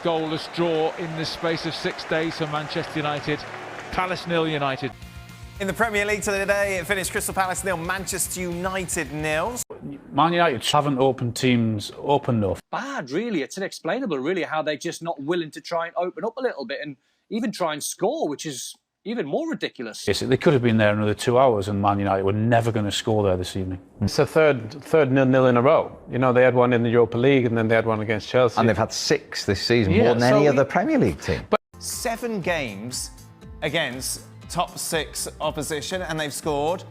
goalless draw in the space of 6 days for Manchester United. Palace 0 United. In the Premier League today, it finished Crystal Palace 0, Manchester United 0. Man United haven't opened teams open enough. Bad, really. It's inexplainable, really, how they're just not willing to try and open up a little bit and even try and score, which is even more ridiculous. Yes, they could have been there another 2 hours and Man United were never going to score there this evening. It's the third 0-0 in a row. You know, they had one in the Europa League and then they had one against Chelsea. And they've had 6 this season, more than any other Premier League team. But 7 games against top 6 opposition and they've scored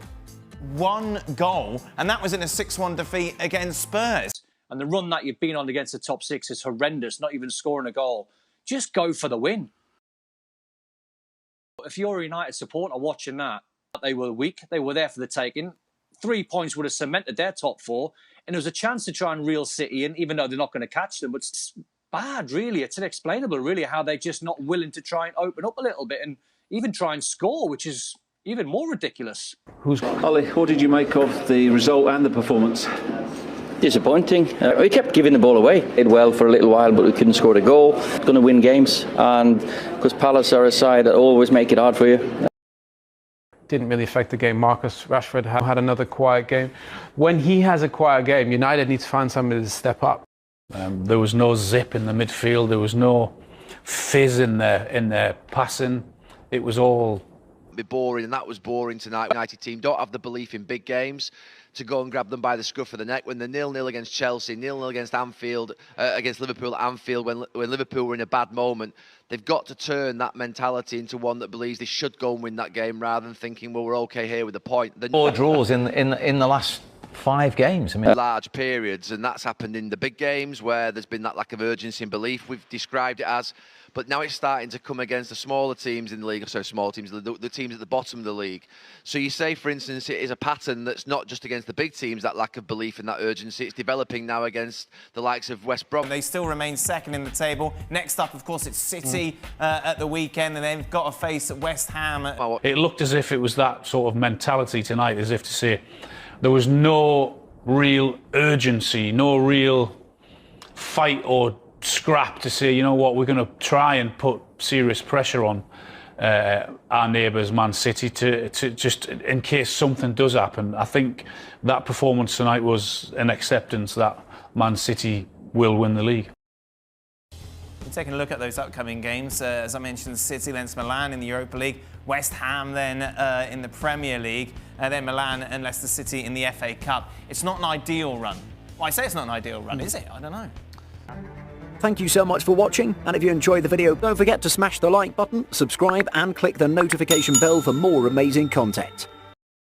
1 goal, and that was in a 6-1 defeat against Spurs. And the run that you've been on against the top 6 is horrendous, not even scoring a goal. Just go for the win. If you're a United supporter watching that, they were weak, they were there for the taking. 3 points would have cemented their top 4, and there was a chance to try and reel City in, even though they're not going to catch them. But it's bad, really. It's inexplainable, really, how they're just not willing to try and open up a little bit and even try and score, which is even more ridiculous. Ollie, what did you make of the result and the performance? Disappointing. We kept giving the ball away. Did well for a little while, but we couldn't score a goal. Going to win games, and because Palace are a side that always make it hard for you. Didn't really affect the game. Marcus Rashford had another quiet game. When he has a quiet game, United need to find somebody to step up. There was no zip in the midfield. There was no fizz in their passing. It was all be boring, and that was boring tonight. United team don't have the belief in big games to go and grab them by the scruff of the neck. When they're 0-0 against Chelsea, 0-0 against Anfield, against Liverpool at Anfield, when Liverpool were in a bad moment, they've got to turn that mentality into one that believes they should go and win that game rather than thinking, well, we're okay here with the point. 4 draws in the last 5 games. I mean, large periods, and that's happened in the big games where there's been that lack of urgency and belief we've described it as. But now it's starting to come against the smaller teams in the league, so small teams, the teams at the bottom of the league. So you say, for instance, it is a pattern that's not just against the big teams, that lack of belief and that urgency. It's developing now against the likes of West Brom. They still remain second in the table. Next up, of course, it's City at the weekend, and they've got to face West Ham. It looked as if it was that sort of mentality tonight, as if to say there was no real urgency, no real fight or scrap to say, you know what, we're going to try and put serious pressure on our neighbours Man City to just in case something does happen. I think that performance tonight was an acceptance that Man City will win the league. Taking a look at those upcoming games, as I mentioned, City, then it's Milan in the Europa League, West Ham then in the Premier League, then Milan and Leicester City in the FA Cup. It's not an ideal run. Well, I say it's not an ideal run, is it? I don't know. Thank you so much for watching, and if you enjoyed the video, don't forget to smash the like button, subscribe and click the notification bell for more amazing content.